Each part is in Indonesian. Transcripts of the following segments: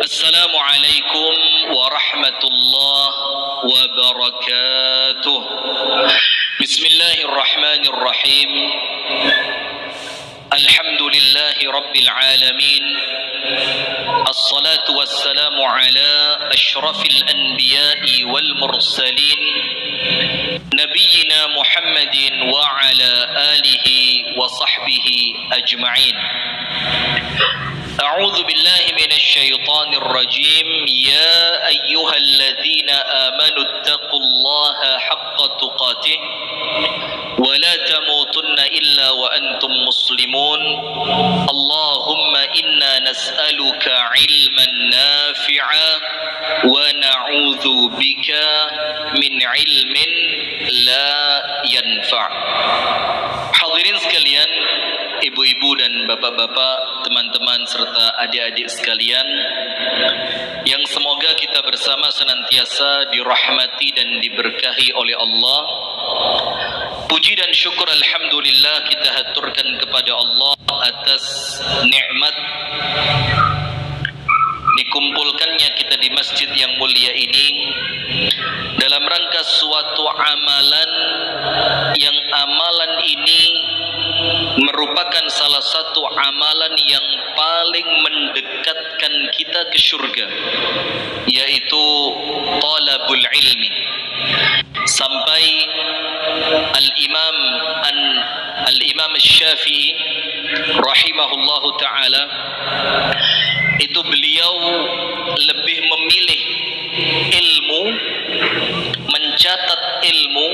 Assalamualaikum warahmatullahi wabarakatuh. Bismillahirrahmanirrahim. Alhamdulillahi rabbil alamin. Assalatu wassalamu ala ashrafil anbiya'i wal mursalin, Nabiyyina Muhammadin wa ala alihi wa sahbihi ajma'in. أعوذ بالله من الشيطان الرجيم. يا أيها الذين آمنوا اتقوا الله حق تقاته ولا تموتن إلا وأنتم مسلمون. اللهم إنا نسألك علما نافعا ونعوذ بك من علم لا ينفع. Hadirin sekalian, ibu-ibu dan bapak-bapak, teman-teman serta adik-adik sekalian, yang semoga kita bersama senantiasa dirahmati dan diberkahi oleh Allah. Puji dan syukur alhamdulillah kita haturkan kepada Allah atas nikmat dikumpulkannya kita di masjid yang mulia ini dalam rangka suatu amalan yang amalan ini merupakan salah satu amalan yang paling mendekatkan kita ke surga, yaitu talabul ilmi. Sampai Al-Imam Syafi'i rahimahullahu ta'ala itu beliau lebih memilih ilmu, mencatat ilmu,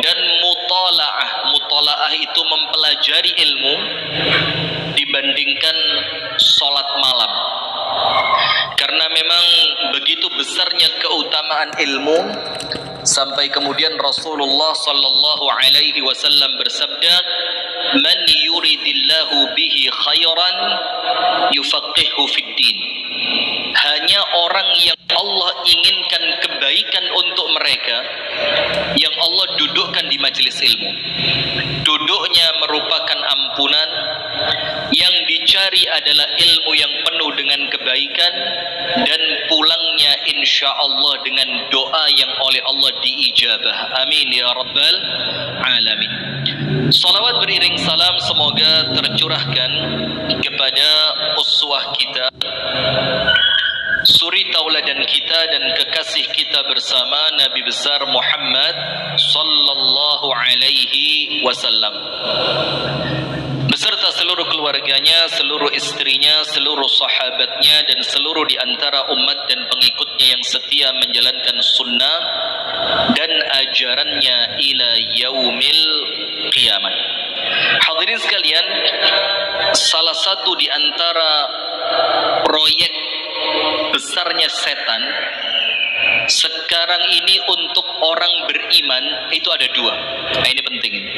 dan mutalaah itu mempelajari ilmu dibandingkan sholat malam. Karena memang begitu besarnya keutamaan ilmu, sampai kemudian Rasulullah sallallahu alaihi wasallam bersabda, "Man yuridillahu bihi khairan yufaqihu fid din." Hanya orang yang Allah inginkan kebaikan untuk mereka, yang Allah dudukkan di majelis ilmu. Duduknya merupakan ampunan, yang dicari adalah ilmu yang penuh dengan kebaikan, dan pulangnya insya Allah dengan doa yang oleh Allah diijabah. Amin ya rabbal alamin. Salawat beriring salam semoga tercurahkan kepada uswah kita, suri tauladan kita dan kekasih kita bersama Nabi besar Muhammad sallallahu alaihi wasallam, beserta seluruh keluarganya, seluruh istrinya, seluruh sahabatnya, dan seluruh di antara umat dan pengikutnya yang setia menjalankan sunnah dan ajarannya ila yaumil qiyamah. Hadirin sekalian, salah satu di antara proyek besarnya setan sekarang ini untuk orang beriman itu ada dua. Nah, ini penting ini.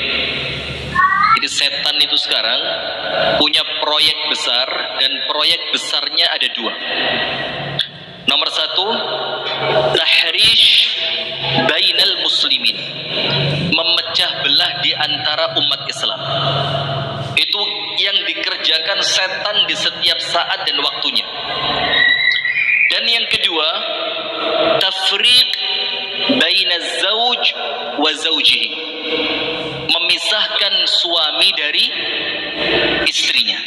Jadi setan itu sekarang punya proyek besar, dan proyek besarnya ada dua. Nomor satu, tahrish bainal muslimin, memecah belah di antara umat Islam. Itu yang dikerjakan setan di setiap saat dan waktunya. Dan yang kedua, tafriq bainaz zauj wa zaujihi, memisahkan suami dari istrinya.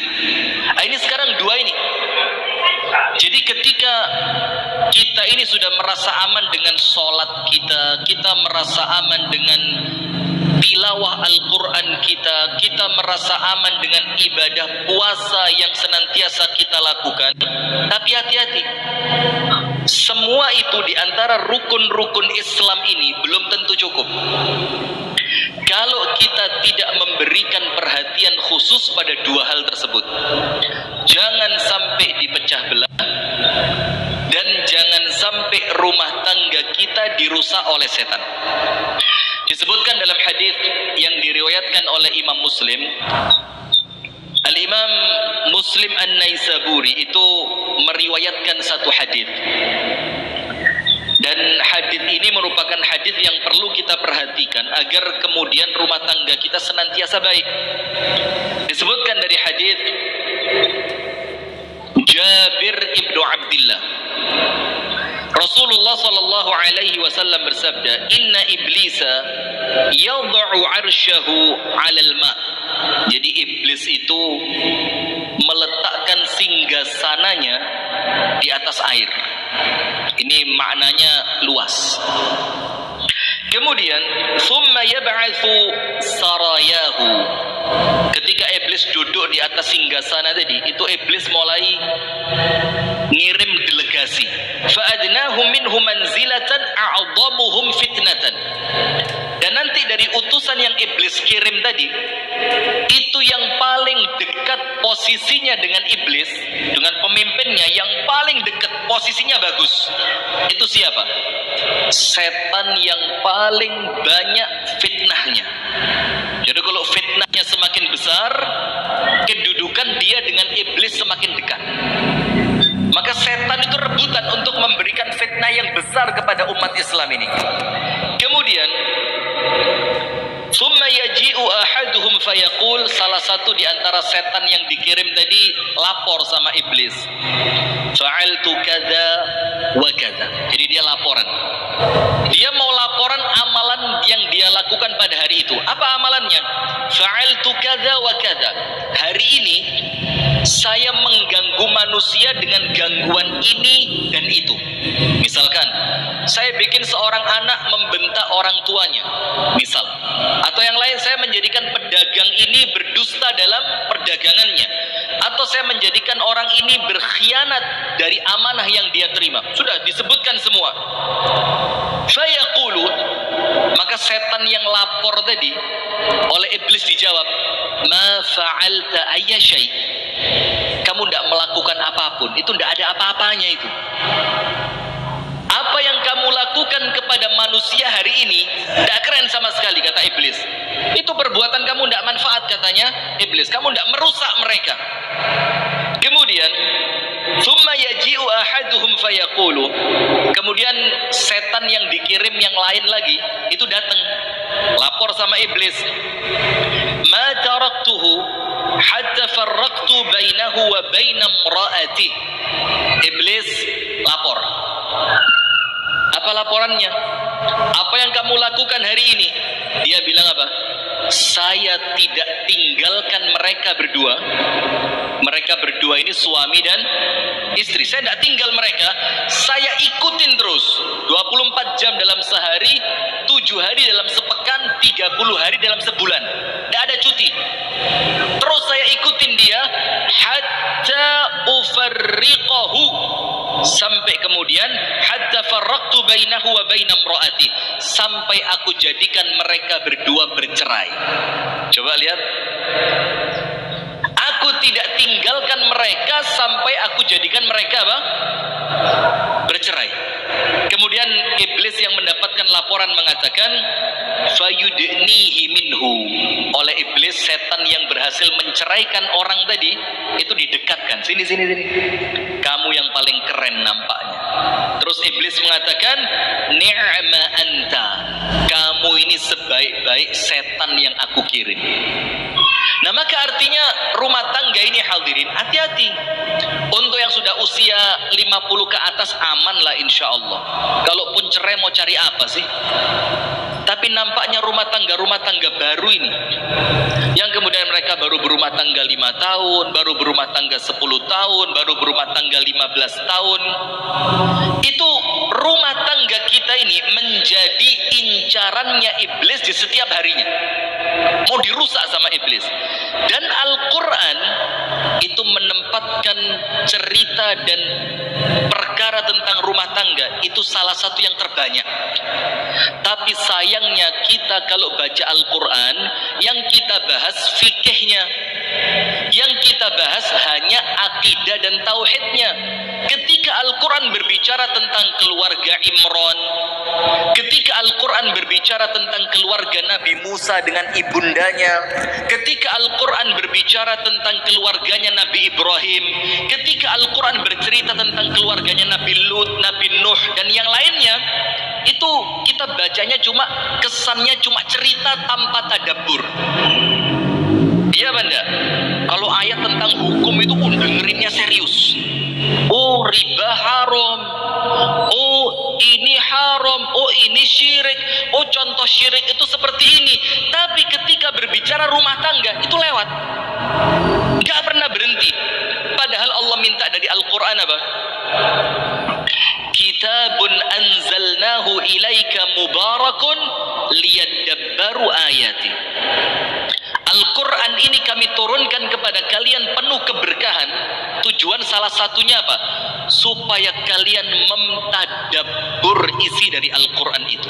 Nah, ini sekarang dua ini. Jadi ketika kita ini sudah merasa aman dengan sholat kita, kita merasa aman dengan tilawah Al-Quran kita merasa aman dengan ibadah puasa yang senantiasa kita lakukan. Tapi hati-hati, semua itu di antara rukun-rukun Islam ini belum tentu cukup. Kalau kita tidak memberikan perhatian khusus pada dua hal tersebut, jangan sampai dipecah belah, dan jangan sampai rumah tangga kita dirusak oleh setan. Disebutkan dalam hadis yang diriwayatkan oleh Imam Muslim, Al-Imam Muslim An-Naisaburi itu meriwayatkan satu hadis. Dan hadis ini merupakan hadis yang perlu kita perhatikan agar kemudian rumah tangga kita senantiasa baik. Disebutkan dari hadis Jabir ibnu Abdillah sallallahu alaihi wasallam bersabda, "Inna iblisa yad'u 'arsyahu 'alal ma." Jadi iblis itu meletakkan singgasananya di atas air. Ini maknanya luas. Kemudian, "Tsumma yab'atsu sarayahu." Ketika iblis duduk di atas singgasana tadi, itu iblis mulai ngirim delegasi. Fa'adnahum minhum manzilatan a'dhamuhum fitnatan. Dan nanti dari utusan yang iblis kirim tadi, itu yang paling dekat posisinya dengan iblis, dengan pemimpinnya yang paling dekat posisinya bagus. Itu siapa? Setan yang paling banyak fitnahnya. Jadi kalau fitnahnya semakin besar, kedudukan dia dengan iblis semakin dekat. Maka setan itu rebutan untuk memberikan fitnah yang besar kepada umat Islam ini. Kemudian, "Tsumma yaji'u ahaduhum fayaqul." Salah satu di antara setan yang dikirim tadi lapor sama iblis. "Fa'altu kadza wa kadza." Jadi dia laporan. Dia mau laporan amalan yang dia lakukan pada hari itu. Apa amalannya? "Fa'altu kadza wa kadza." Hari ini saya mengganggu manusia dengan gangguan ini dan itu. Misalkan, saya bikin seorang anak membentak orang tuanya, misal. Atau yang lain, saya menjadikan pedagang ini berdusta dalam perdagangannya. Atau saya menjadikan orang ini berkhianat dari amanah yang dia terima. Sudah disebutkan semua. Fayaqulu, maka setan yang lapor tadi oleh iblis dijawab, "Ma fa'alta ayya syai'." Kamu tidak melakukan apapun, itu tidak ada apa-apanya itu. Apa yang kamu lakukan kepada manusia hari ini tidak keren sama sekali, kata iblis. Itu perbuatan kamu tidak manfaat, katanya iblis. Kamu tidak merusak mereka. Kemudian, "Tsumma yaji'u ahaduhum fayaqulu." Kemudian setan yang dikirim yang lain lagi itu datang lapor sama iblis. "Ma taraktuhu hatta farraqtu bainahu wa baina imra'ati." Iblis lapor. Apa laporannya? Apa yang kamu lakukan hari ini? Dia bilang apa? "Saya tidak tinggalkan mereka berdua." Mereka berdua ini suami dan istri. Saya tidak tinggal mereka. Saya ikutin terus. 24 jam dalam sehari, 7 hari dalam sepekan, 30 hari dalam sebulan. Tidak ada cuti. Terus saya ikutin dia hatta ufarriqahu, sampai kemudian hatta farraqtu bainahu wa baina imraati, sampai aku jadikan mereka berdua bercerai. Coba lihat. Aku tidak tinggalkan mereka sampai aku jadikan mereka apa? Bercerai. Kemudian iblis yang mendapatkan laporan mengatakan, "Fayudnihi minhu." Oleh iblis, setan yang berhasil menceraikan orang tadi itu didekatkan. Sini. Kamu yang paling keren nampaknya. Terus iblis mengatakan, "Ni'ma anta." Kamu ini sebaik-baik setan yang aku kirim. Nah, maka artinya rumah tangga ini, hadirin, hati-hati. Untuk yang sudah usia 50 ke atas aman lah insya Allah. Kalaupun cerai mau cari apa sih? Tapi nampaknya rumah tangga baru ini, yang kemudian mereka baru berumah tangga 5 tahun, baru berumah tangga 10 tahun, baru berumah tangga 15 tahun. Itu rumah tangga kita ini menjadi incarannya iblis di setiap harinya. Mau dirusak sama iblis. Dan Al-Quran itu menempatkan cerita dan perkara tentang rumah tangga itu salah satu yang terbanyak. Tapi sayangnya kita kalau baca Al-Quran, yang kita bahas fikihnya, yang kita bahas hanya akidah dan tauhidnya. Ketika Al-Quran berbicara tentang keluarga Imran, ketika Al-Quran berbicara tentang keluarga Nabi Musa dengan ibundanya, ketika Al-Quran berbicara tentang keluarganya Nabi Ibrahim, ketika Al-Quran bercerita tentang keluarganya Nabi Lut, Nabi Nuh, dan yang lainnya, itu kita bacanya cuma, kesannya cuma cerita tanpa tadabbur. Iya benda, kalau ayat tentang hukum itu dengerinnya serius. Oh, riba haram. Oh, ini syirik, oh contoh syirik itu seperti ini. Tapi ketika berbicara rumah tangga itu lewat, nggak pernah berhenti. Padahal Allah minta dari Al-Quran apa? Kitabun anzalnahu ilaika mubarakun liyadabbaru ayati. Al-Quran ini kami turunkan kepada kalian penuh keberkahan. Tujuan salah satunya apa? Supaya kalian memtadabbur isi dari Al-Quran itu.